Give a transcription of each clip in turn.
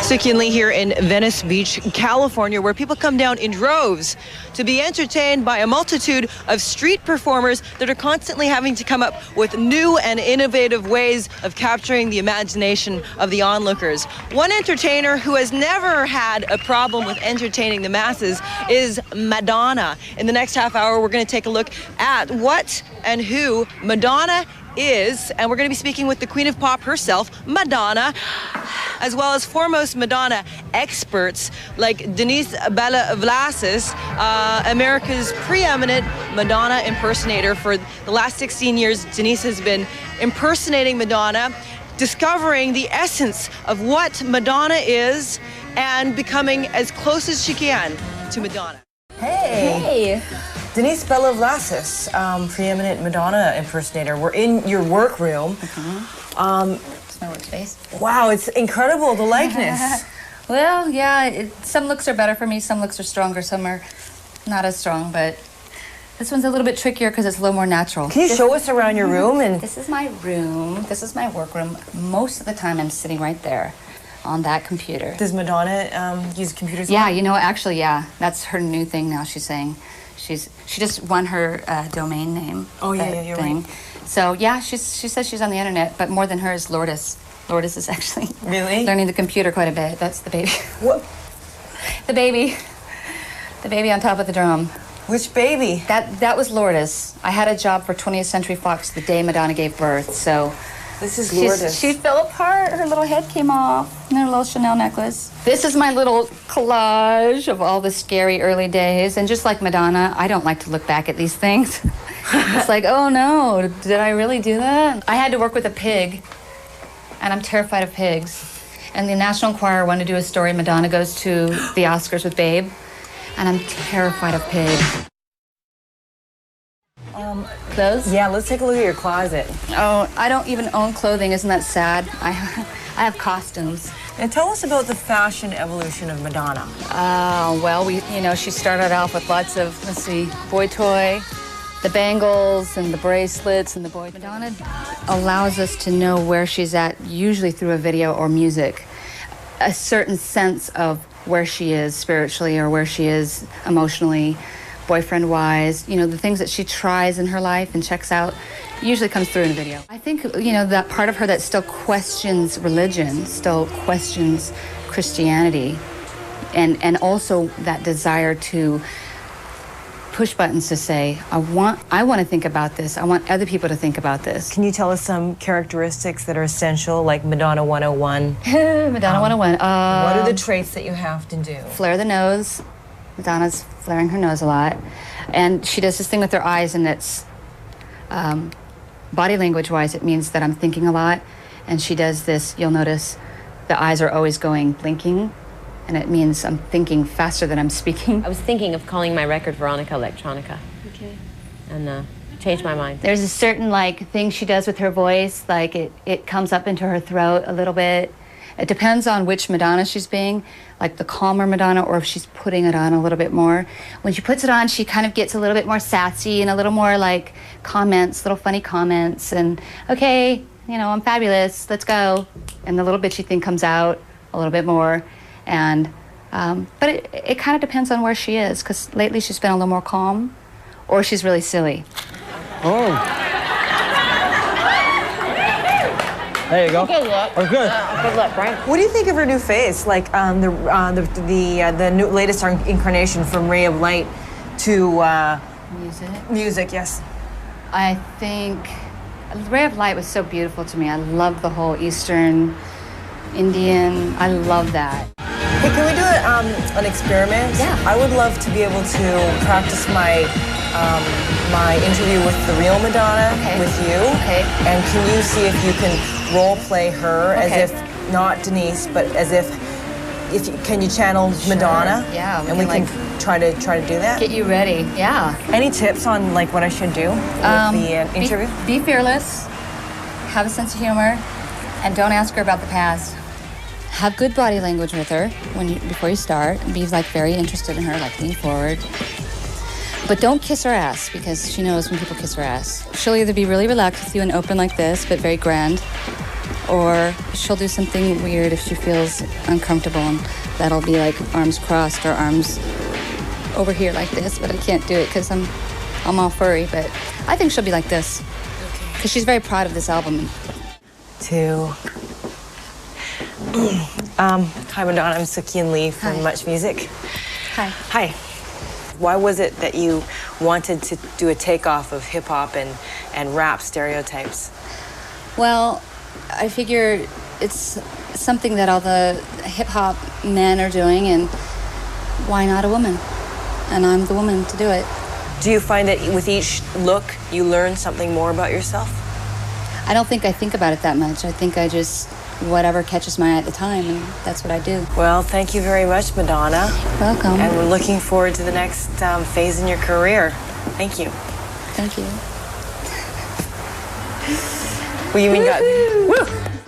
Sook Lee here in Venice Beach, California, where people come down in droves to be entertained by a multitude of street performers that are constantly having to come up with new and innovative ways of capturing the imagination of the onlookers. One entertainer who has never had a problem with entertaining the masses is Madonna. In the next half hour, we're going to take a look at what and who Madonna is, and we're going to be speaking with the Queen of Pop herself, Madonna, as well as foremost Madonna experts like Denise Vlasis, America's preeminent Madonna impersonator. For the last 16 years, Denise has been impersonating Madonna, discovering the essence of what Madonna is and becoming as close as she can to Madonna. Hey! Denise Vlasis, preeminent Madonna impersonator. We're in your workroom. It's my workspace. Wow, it's incredible, the likeness. Well, yeah, some looks are better for me, some looks are stronger, some are not as strong, but this one's a little bit trickier because it's a little more natural. Can you show us around your room? And This is my room. This is my workroom. Most of the time I'm sitting right there on that computer. Does Madonna use computers? Yeah, you know, actually, yeah. That's her new thing now, she's saying. She just won her domain name. Oh, yeah, you're thing. right. So, yeah, she says she's on the internet, but more than her is Lourdes. Lourdes is actually Really? learning the computer quite a bit. That's the baby. What? The baby. The baby on top of the drum. Which baby? That was Lourdes. I had a job for 20th Century Fox the day Madonna gave birth, so... This is Lourdes. She fell apart. Her little head came off. And her little Chanel necklace. This is my little collage of all the scary early days. And just like Madonna, I don't like to look back at these things. It's like, oh no, did I really do that? I had to work with a pig, and I'm terrified of pigs. And the National Enquirer wanted to do a story. Madonna goes to the Oscars with Babe, and I'm terrified of pigs. Clothes? Yeah, let's take a look at your closet. Oh, I don't even own clothing. Isn't that sad? I have costumes. And tell us about the fashion evolution of Madonna. Well, she started off with lots of, let's see, boy toy, the bangles and the bracelets and the boy. Madonna allows us to know where she's at, usually through a video or music, a certain sense of where she is spiritually or where she is emotionally, boyfriend-wise, the things that she tries in her life and checks out usually comes through in a video. I think, that part of her that still questions religion, still questions Christianity, and also that desire to push buttons to say, I want to think about this. I want other people to think about this. Can you tell us some characteristics that are essential, like Madonna 101? Madonna 101. What are the traits that you have to do? Flare the nose. Madonna's flaring her nose a lot. And she does this thing with her eyes, and it's body language-wise, it means that I'm thinking a lot. And she does this, you'll notice the eyes are always going blinking, and it means I'm thinking faster than I'm speaking. I was thinking of calling my record Veronica Electronica. Okay. And changed my mind. There's a certain thing she does with her voice, it comes up into her throat a little bit. It depends on which Madonna she's being, like the calmer Madonna, or if she's putting it on a little bit more. When she puts it on, she kind of gets a little bit more sassy and a little more comments, little funny comments, and okay, I'm fabulous, let's go. And the little bitchy thing comes out a little bit more. And but it kind of depends on where she is, because lately she's been a little more calm, or she's really silly. Oh. There you go. Good look. Oh, good. Good look, right? What do you think of her new face? Like the new latest incarnation from Ray of Light to music, yes. I think Ray of Light was so beautiful to me. I love the whole Eastern Indian. I love that. Hey, can we do an experiment? Yeah. I would love to be able to practice my my interview with the real Madonna with you. Okay. And can you see if you can role play her as if not Denise, but as if can you channel Madonna? Yeah. And we can try to do that. Get you ready. Yeah. Any tips on what I should do with the interview? Be fearless. Have a sense of humor, and don't ask her about the past. Have good body language with her before you start. Be very interested in her, lean forward. But don't kiss her ass, because she knows when people kiss her ass. She'll either be really relaxed with you and open like this, but very grand, Or she'll do something weird if she feels uncomfortable, and that'll be like arms crossed or arms over here like this, but I can't do it because I'm all furry, but I think she'll be like this. Because she's very proud of this album. Hi, Madonna. I'm Sook Lee from Hi. Much Music. Hi. Hi. Why was it that you wanted to do a takeoff of hip-hop and rap stereotypes? Well, I figure it's something that all the hip-hop men are doing, and why not a woman? And I'm the woman to do it. Do you find that with each look, you learn something more about yourself? I don't think I think about it that much. I think I just, whatever catches my eye at the time, and that's what I do. Well, thank you very much, Madonna. Welcome. And we're looking forward to the next phase in your career. Thank you. Thank you. Well, you mean got... Woo!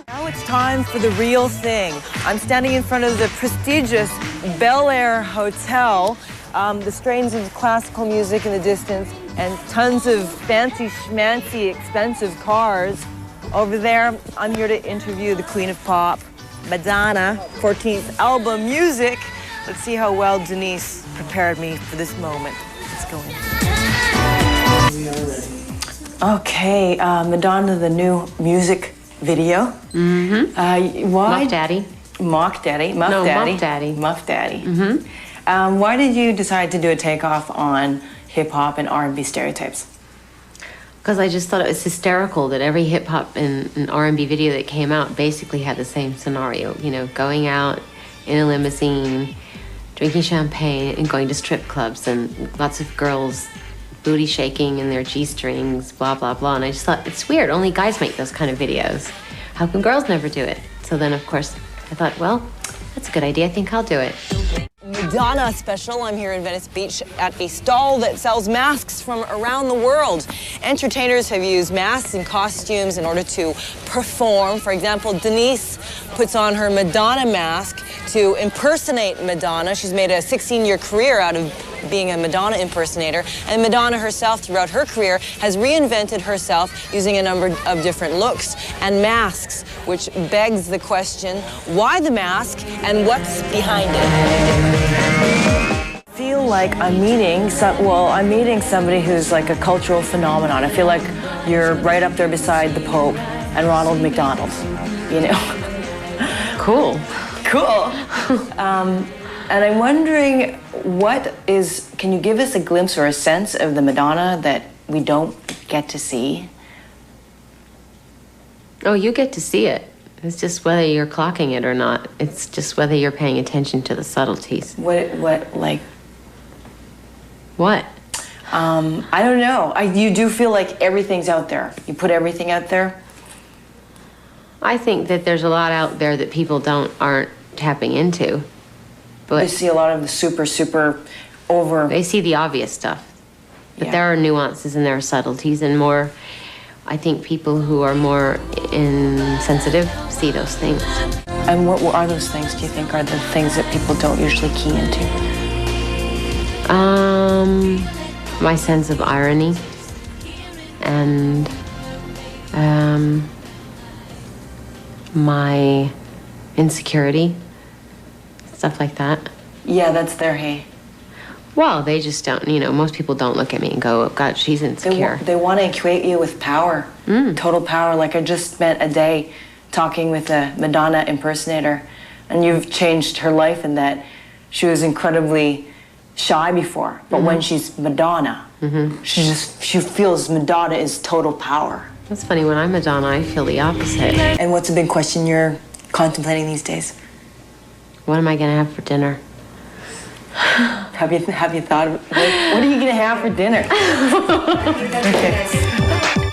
Now it's time for the real thing. I'm standing in front of the prestigious Bel Air Hotel. The strains of classical music in the distance and tons of fancy schmancy expensive cars. Over there, I'm here to interview the Queen of Pop, Madonna, 14th album Music. Let's see how well Denise prepared me for this moment. Let's go in. Okay, Madonna, the new music video. Mm-hmm. Why? Muff Daddy. Mock Daddy. Muff No, Daddy. Muff Daddy. Muff Daddy. Mm-hmm. Why did you decide to do a takeoff on hip-hop and R&B stereotypes? Because I just thought it was hysterical that every hip hop and R&B video that came out basically had the same scenario. You know, going out in a limousine, drinking champagne, and going to strip clubs, and lots of girls booty shaking in their G-strings, blah, blah, blah. And I just thought, it's weird. Only guys make those kind of videos. How come girls never do it? So then, of course, I thought, well, that's a good idea. I think I'll do it. Madonna special. I'm here in Venice Beach at a stall that sells masks from around the world. Entertainers have used masks and costumes in order to perform. For example, Denise puts on her Madonna mask to impersonate Madonna. She's made a 16-year career out of being a Madonna impersonator. And Madonna herself, throughout her career, has reinvented herself using a number of different looks and masks, which begs the question, why the mask and what's behind it? I feel like I'm meeting somebody who's like a cultural phenomenon. I feel like you're right up there beside the Pope and Ronald McDonald, you know? Cool. Cool. And I'm wondering, can you give us a glimpse or a sense of the Madonna that we don't get to see? Oh, you get to see it. It's just whether you're clocking it or not. It's just whether you're paying attention to the subtleties. What? What? I don't know. You do feel like everything's out there. You put everything out there? I think that there's a lot out there that people aren't tapping into. I But see a lot of the super over... they see the obvious stuff. But Yeah. there are nuances and there are subtleties and more. I think people who are more insensitive see those things. And what are those things, do you think, are the things that people don't usually key into? My sense of irony and my insecurity, stuff like that. Yeah, that's their hey. Well, they just don't, most people don't look at me and go, oh, God, she's insecure. They want to equate you with power, total power. Like I just spent a day talking with a Madonna impersonator, and you've changed her life in that she was incredibly shy before, but when she's Madonna, she feels Madonna is total power. That's funny, when I'm Madonna, I feel the opposite. And what's a big question you're contemplating these days? What am I gonna have for dinner? Have you thought of what are you gonna have for dinner? Okay.